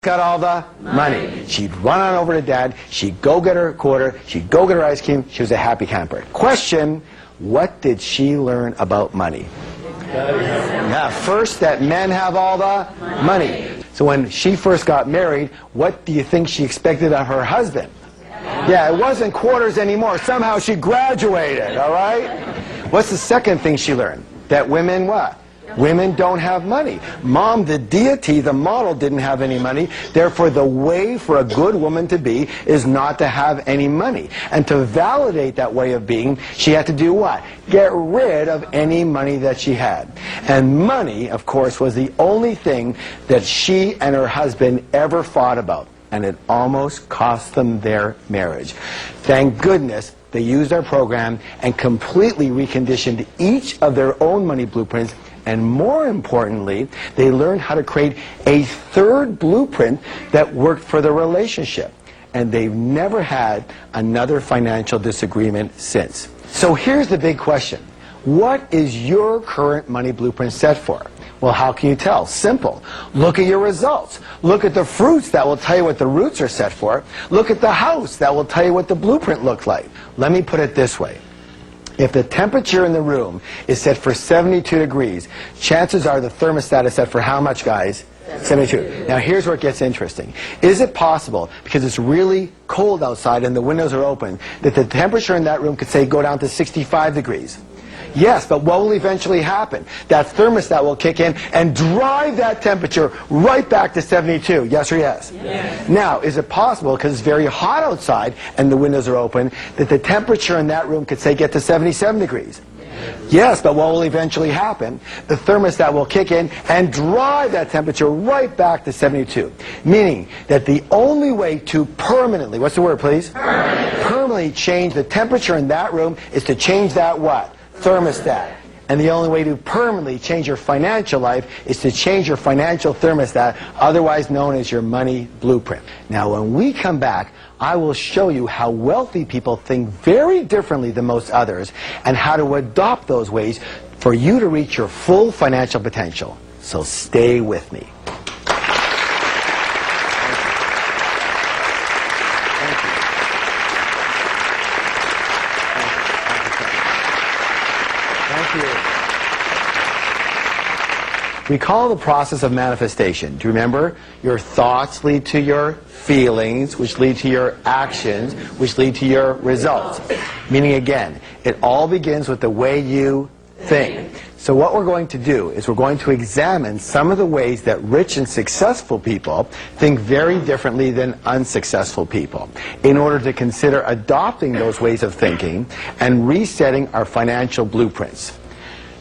got all the money. She'd run on over to Dad. She'd go get her quarter. She'd go get her ice cream. She was a happy camper. Question, what did she learn about money? Yeah, first, that men have all the money. So when she first got married, what do you think she expected of her husband? Yeah, it wasn't quarters anymore. Somehow she graduated, all right? What's the second thing she learned? That women what? Women don't have money. Mom, the deity, the model, didn't have any money. Therefore, the way for a good woman to be is not to have any money. And to validate that way of being, she had to do what? Get rid of any money that she had. And money, of course, was the only thing that she and her husband ever fought about. And it almost cost them their marriage. Thank goodness they used our program and completely reconditioned each of their own money blueprints. And more importantly, they learned how to create a third blueprint that worked for the relationship. And they've never had another financial disagreement since. So here's the big question. What is your current money blueprint set for? Well, how can you tell? Simple. Look at your results. Look at the fruits. That will tell you what the roots are set for. Look at the house. That will tell you what the blueprint looked like. Let me put it this way. If the temperature in the room is set for 72 degrees, chances are the thermostat is set for how much, guys? 72. Now here's where it gets interesting. Is it possible, because it's really cold outside and the windows are open, that the temperature in that room could, say, go down to 65 degrees? Yes, but what will eventually happen? That thermostat will kick in and drive that temperature right back to 72. Yes or yes? Yes. Now, is it possible, because it's very hot outside and the windows are open, that the temperature in that room could, say, get to 77 degrees? Yes, but what will eventually happen? The thermostat will kick in and drive that temperature right back to 72. Meaning that the only way to permanently, what's the word, please? Permanently change the temperature in that room is to change that what? Thermostat. And the only way to permanently change your financial life is to change your financial thermostat, otherwise known as your money blueprint. Now, when we come back, I will show you how wealthy people think very differently than most others and how to adopt those ways for you to reach your full financial potential. So stay with me. We call the process of manifestation. Do you remember? Your thoughts lead to your feelings, which lead to your actions, which lead to your results. Meaning, again, it all begins with the way you think. So what we're going to do is we're going to examine some of the ways that rich and successful people think very differently than unsuccessful people, in order to consider adopting those ways of thinking and resetting our financial blueprints.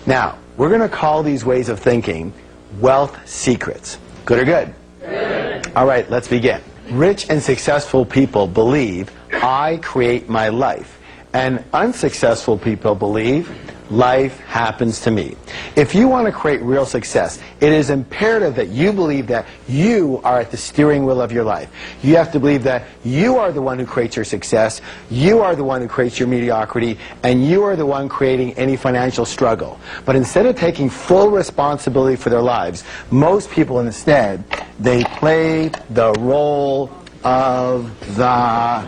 Now, we're going to call these ways of thinking wealth secrets. Good or good? Good. All right, let's begin. Rich and successful people believe I create my life, and unsuccessful people believe life happens to me. If you want to create real success, it is imperative that you believe that you are at the steering wheel of your life. You have to believe that you are the one who creates your success, you are the one who creates your mediocrity, and you are the one creating any financial struggle. But instead of taking full responsibility for their lives, most people instead, they play the role of the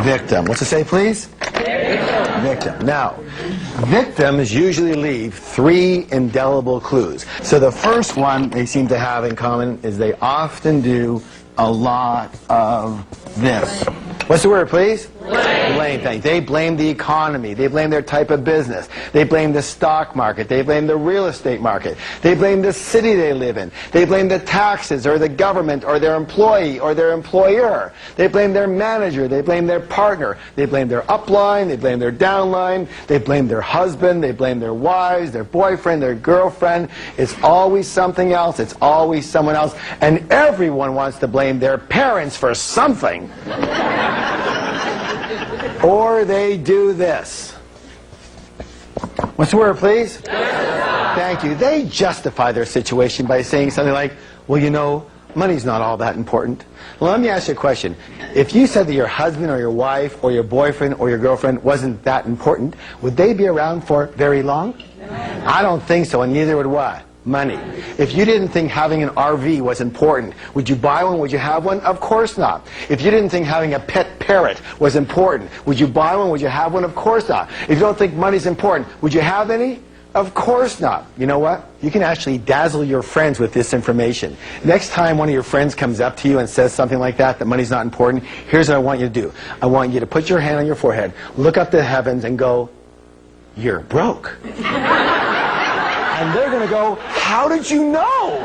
victim. What's it say, please? Victim. Now, victims usually leave 3 indelible clues. So the first one they seem to have in common is they often do a lot of this. What's the word, please? Blame things. They blame the economy. They blame their type of business. They blame the stock market. They blame the real estate market. They blame the city they live in. They blame the taxes or the government or their employee or their employer. They blame their manager. They blame their partner. They blame their upline. They blame their downline. They blame their husband. They blame their wives, their boyfriend, their girlfriend. It's always something else. It's always someone else. And everyone wants to blame their parents for something. Or they do this. What's the word, please? Justify. Thank you. They justify their situation by saying something like, well, you know, money's not all that important. Well, let me ask you a question. If you said that your husband or your wife or your boyfriend or your girlfriend wasn't that important, would they be around for very long? I don't think so, and neither would what? Money. If you didn't think having an RV was important, would you buy one? Would you have one? Of course not. If you didn't think having a pet parrot was important, would you buy one? Would you have one? Of course not. If you don't think money's important, would you have any? Of course not. You know what? You can actually dazzle your friends with this information. Next time one of your friends comes up to you and says something like that money's not important, here's what I want you to do. I want you to put your hand on your forehead, look up to the heavens and go, "You're broke." And they're going to go, "How did you know?"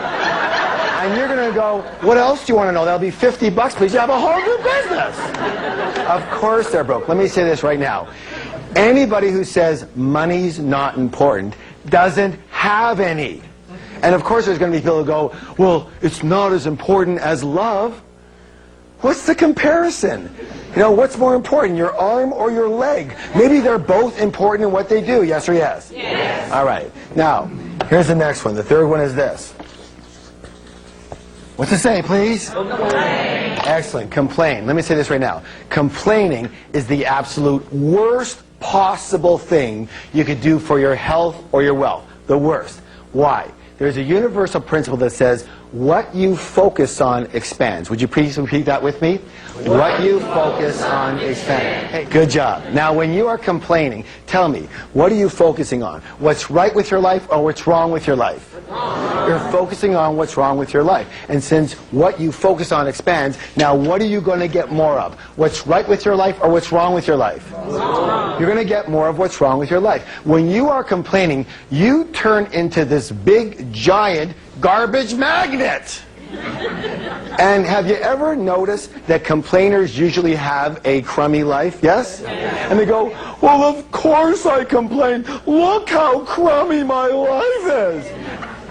And you're going to go, "What else do you want to know? That'll be $50, please. You have a whole new business." Of course they're broke. Let me say this right now. Anybody who says money's not important doesn't have any. And of course there's going to be people who go, "Well, it's not as important as love." What's the comparison? You know, what's more important, your arm or your leg? Maybe they're both important in what they do, yes or yes? Yes. All right. Now, here's the next one. The third one is this. What's it say, please? Complain. Excellent. Complain. Let me say this right now. Complaining is the absolute worst possible thing you could do for your health or your wealth. The worst. Why? There's a universal principle that says, what you focus on expands. Would you please repeat that with me? What you focus on expands. Hey, good job. Now, when you are complaining, tell me, what are you focusing on? What's right with your life or what's wrong with your life? You're focusing on what's wrong with your life. And since what you focus on expands, now what are you going to get more of? What's right with your life or what's wrong with your life? You're going to get more of what's wrong with your life. When you are complaining, you turn into this big, giant garbage magnet. And have you ever noticed that complainers usually have a crummy life? Yes? And they go, "Well, of course I complain. Look how crummy my life is."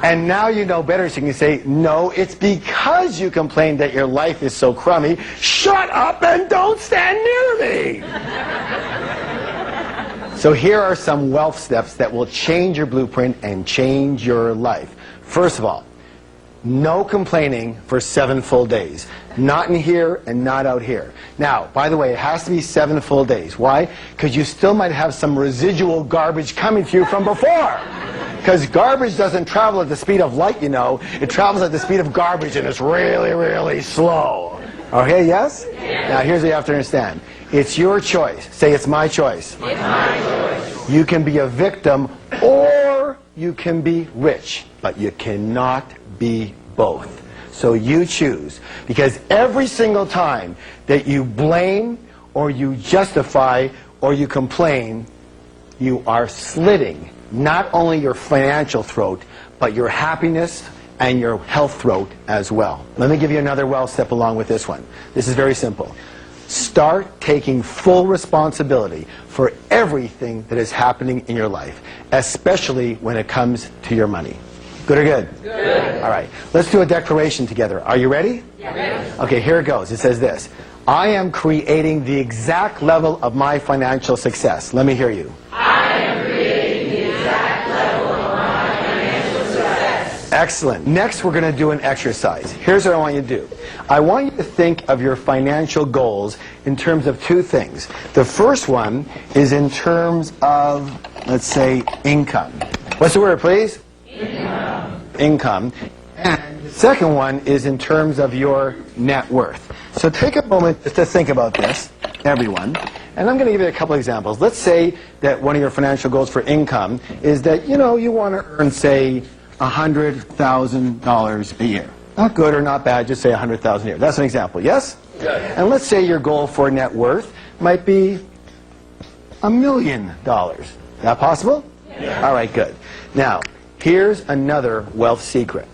And now you know better, so you can say, "No, it's because you complain that your life is so crummy. Shut up and don't stand near me." So here are some wealth steps that will change your blueprint and change your life. First of all, no complaining for 7 full days. Not in here and not out here. Now, by the way, it has to be 7 full days. Why? Because you still might have some residual garbage coming to you from before. Because garbage doesn't travel at the speed of light, you know. It travels at the speed of garbage, and it's really, really slow. Okay, yes? Now, here's what you have to understand. It's your choice. Say, "It's my choice." It's my choice. You can be a victim or you can be rich, but you cannot be both. So you choose. Because every single time that you blame or you justify or you complain, you are slitting not only your financial throat, but your happiness and your health throat as well. Let me give you another wealth step along with this one. This is very simple. Start taking full responsibility for everything that is happening in your life, especially when it comes to your money. Good or good? Good. All right. Let's do a declaration together. Are you ready? Yes. Okay, here it goes. It says this. I am creating the exact level of my financial success. Let me hear you. I am creating the exact level of my financial success. Excellent. Next, we're going to do an exercise. Here's what I want you to do. I want you to think of your financial goals in terms of 2 things. The first one is in terms of, let's say, income. What's the word, please? Income. And the second one is in terms of your net worth. So take a moment just to think about this, everyone. And I'm going to give you a couple examples. Let's say that one of your financial goals for income is that, you know, you want to earn, say, $100,000 a year. Not good or not bad, just say $100,000 a year. That's an example, yes? Yes. And let's say your goal for net worth might be $1 million. Is that possible? Yes. All right, good. Now, here's another wealth secret.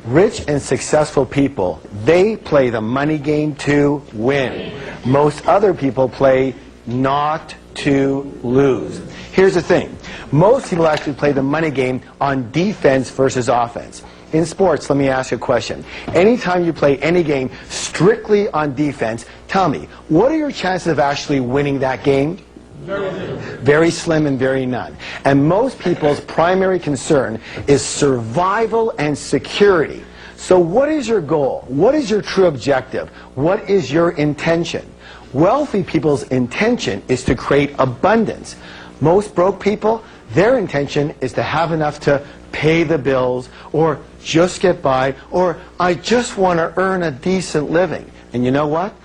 Rich and successful people, they play the money game to win. Most other people play not to lose. Here's the thing. Most people actually play the money game on defense versus offense. In sports, let me ask you a question. Anytime you play any game strictly on defense, tell me, what are your chances of actually winning that game? Very slim and very none. And most people's primary concern is survival and security. So what is your goal? What is your true objective? What is your intention? Wealthy people's intention is to create abundance. Most broke people, their intention is to have enough to pay the bills, or just get by, or I just want to earn a decent living. And you know what?